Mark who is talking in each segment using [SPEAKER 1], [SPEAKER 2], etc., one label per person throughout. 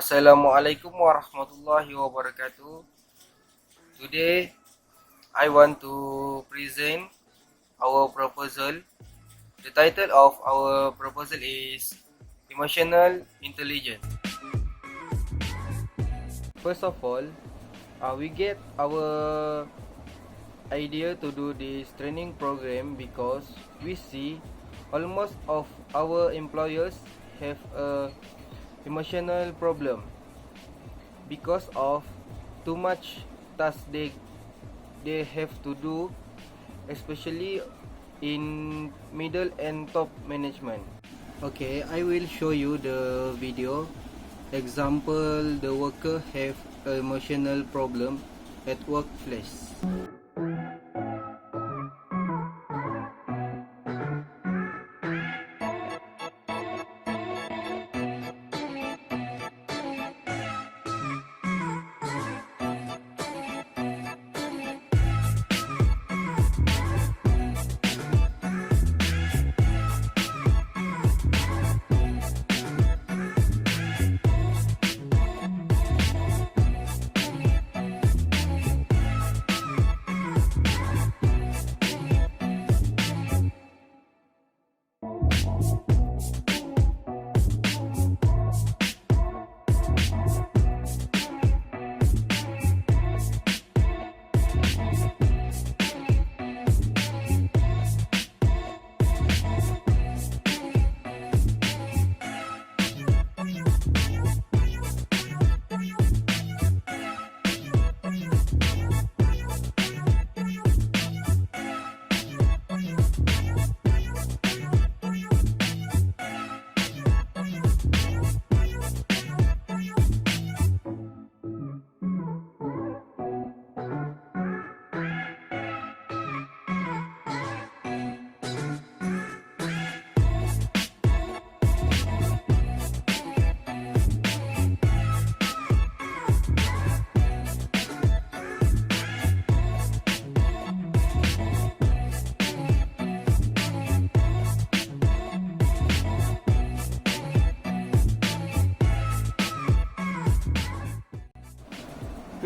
[SPEAKER 1] Assalamualaikum warahmatullahi wabarakatuh. Today I want to present our proposal. The title of our proposal is Emotional Intelligence. First of all, we get our idea to do this training program because we see almost of our employers have a emotional problem because of too much tasks they have to do, especially in middle and top management. Okay, I will show you the video. Example, the worker have an emotional problem at workplace.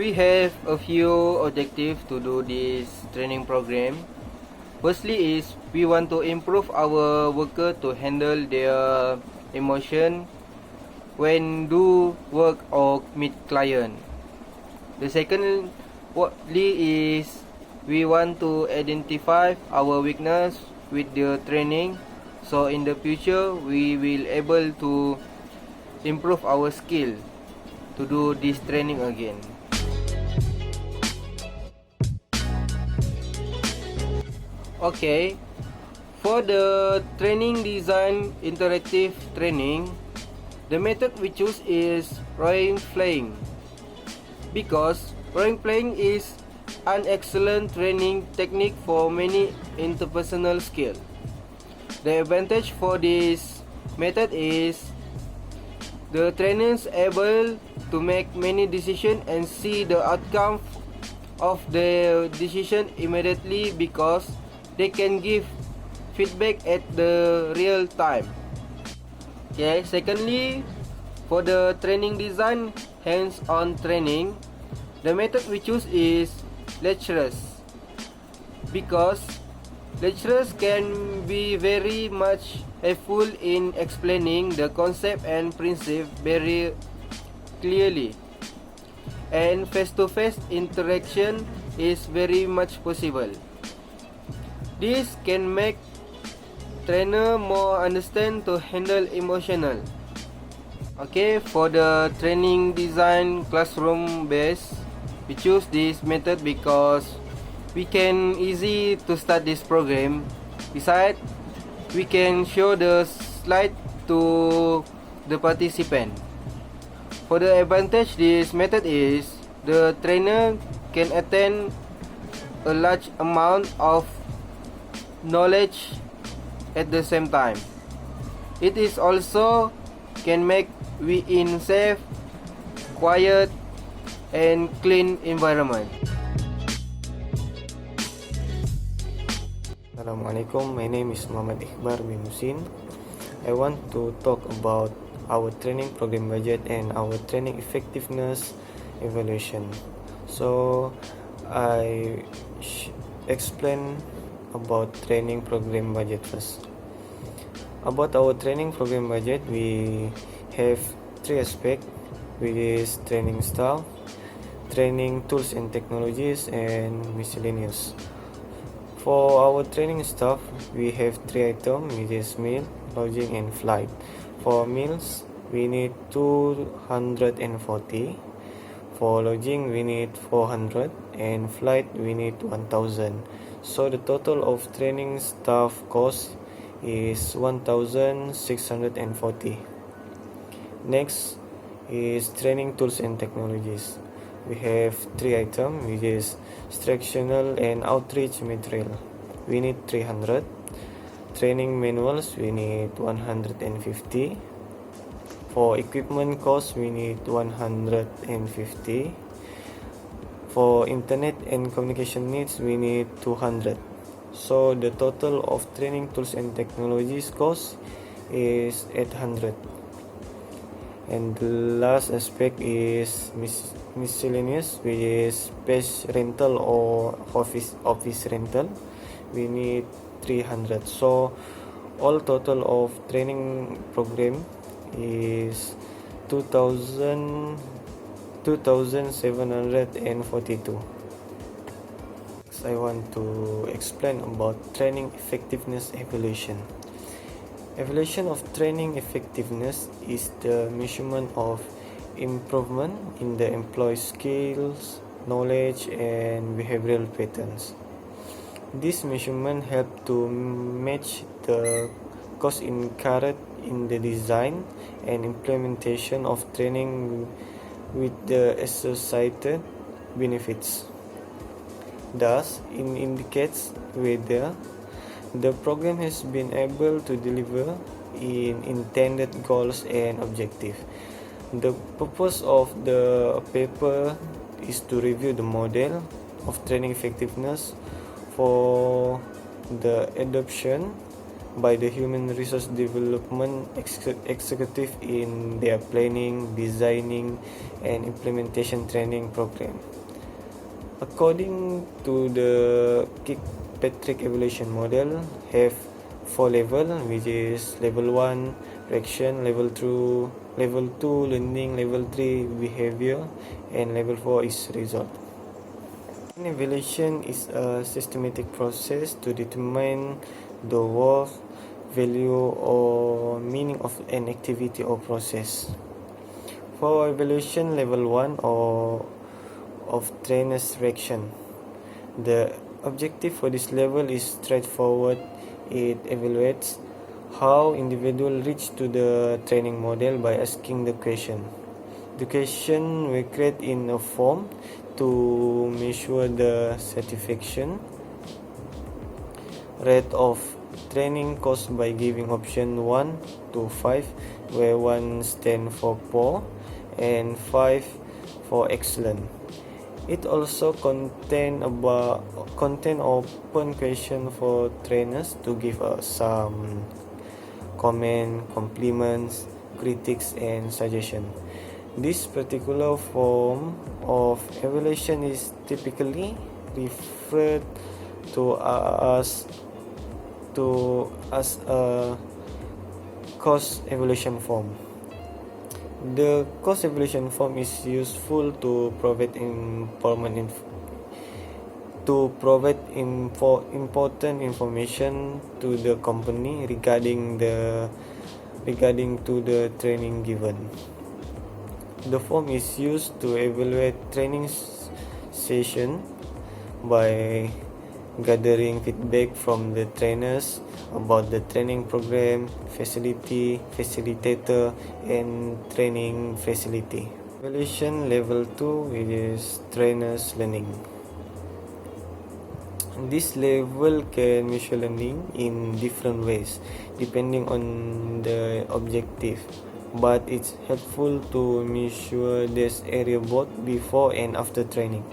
[SPEAKER 1] We have a few objectives to do this training program. Firstly is we want to improve our worker to handle their emotion when do work or meet client. The secondly is we want to identify our weakness with the training, so in the future we will able to improve our skill to do this training again. Okay, for the training design interactive training, the method we choose is role playing because role playing is an excellent training technique for many interpersonal skills. The advantage for this method is the trainers able to make many decisions and see the outcome of the decision immediately because they can give feedback at the real time. Okay, secondly, for the training design hands-on training, the method we choose is lecturers because lecturers can be very much helpful in explaining the concept and principle very clearly, and face-to-face interaction is very much possible. This can make trainer more understand to handle emotional. Okay, for the training design classroom base, we choose this method because we can easy to start this program. Besides, we can show the slide to the participant. For the advantage this method is the trainer can attend a large amount of knowledge at the same time. It is also can make we in safe, quiet and clean environment.
[SPEAKER 2] Assalamualaikum, my name is Muhammad Iqbar bin Musin. I want to talk about our training program budget and our training effectiveness evaluation. So I explain about training program budget first. About our training program budget, we have three aspects, which is training staff, training tools and technologies, and miscellaneous. For our training staff, we have three items, which is meal, lodging, and flight. For meals, we need 240. For lodging, we need 400, and flight, we need 1000. So the total of training staff cost is 1640. Next is training tools and technologies. We have three items, which is instructional and outreach material. We need 300. Training manuals, we need 150. For equipment cost, we need 150. For internet and communication needs, we need 200. So the total of training tools and technologies cost is 800. And the last aspect is miscellaneous, which is space rental or office rental. We need 300. So all total of training program is 2742. Next, I want to explain about training effectiveness evaluation. Evaluation of training effectiveness is the measurement of improvement in the employee's skills, knowledge, and behavioral patterns. This measurement helps to match the cost incurred in the design and implementation of training with the associated benefits. Thus, it indicates whether the program has been able to deliver in intended goals and objectives. The purpose of the paper is to review the model of training effectiveness for the adoption by the human resource development executive in their planning, designing, and implementation training program. According to the Kirkpatrick evaluation model, have 4 levels, which is level 1 reaction, level 2 learning, level 3 behavior, and level 4 is result. An evaluation is a systematic process to determine the worth, value, or meaning of an activity or process. For evaluation level 1 or of trainer's reaction, the objective for this level is straightforward. It evaluates how individuals reach to the training model by asking the question. The question we create in a form to measure the satisfaction rate of training cost by giving option 1 to 5, where 1 stands for poor and 5 for excellent. It also contain open question for trainers to give some comment, compliments, critics, and suggestion. This particular form of evaluation is typically referred to as a cost evaluation form. The cost evaluation form is useful to provide important information to the company regarding to the training given. The form is used to evaluate training session by gathering feedback from the trainers about the training program, facilitator, and training facility. Evaluation level 2, which is trainers learning. This level can measure learning in different ways depending on the objective, but it's helpful to measure this area both before and after training.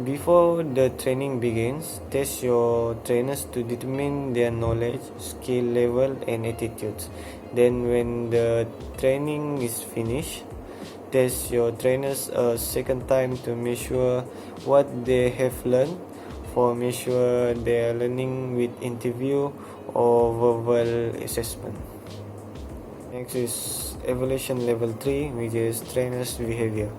[SPEAKER 2] Before the training begins, test your trainers to determine their knowledge, skill level, and attitudes. Then, when the training is finished, test your trainers a second time to measure what they have learned. For measure their learning with interview or verbal assessment. Next is evaluation level 3, which is trainers behavior.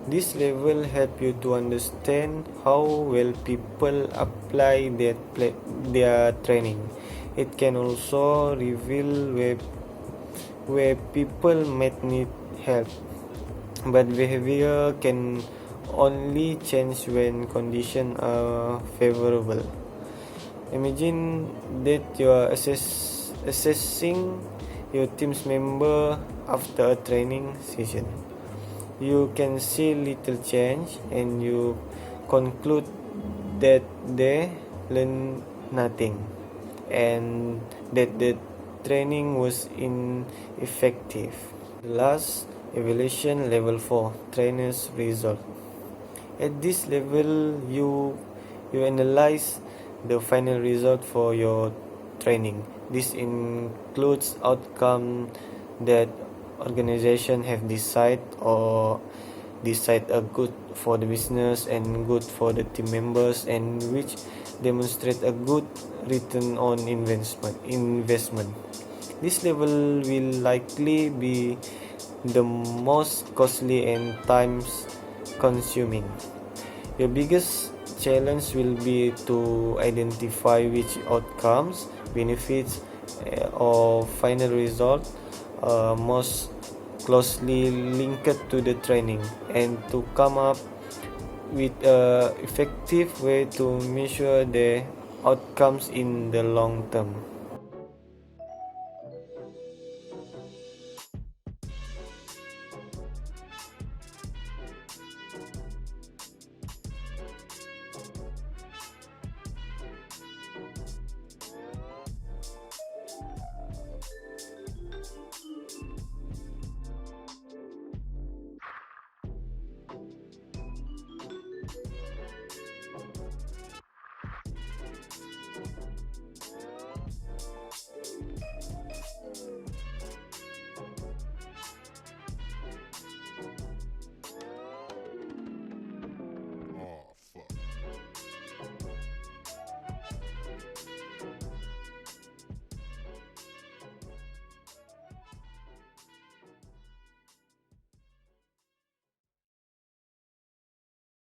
[SPEAKER 2] This level help you to understand how well people apply their training. It can also reveal where people might need help, but behavior can only change when conditions are favorable. Imagine that you are assessing your team's member after a training session. You can see little change and you conclude that they learned nothing and that the training was ineffective. The last evaluation, level 4, trainers result. At this level you analyze the final result for your training. This includes outcome that organization have decide are good for the business and good for the team members, and which demonstrate a good return on investment. This level will likely be the most costly and time consuming. Your biggest challenge will be to identify which outcomes, benefits, or final result most closely linked to the training, and to come up with an effective way to measure the outcomes in the long term.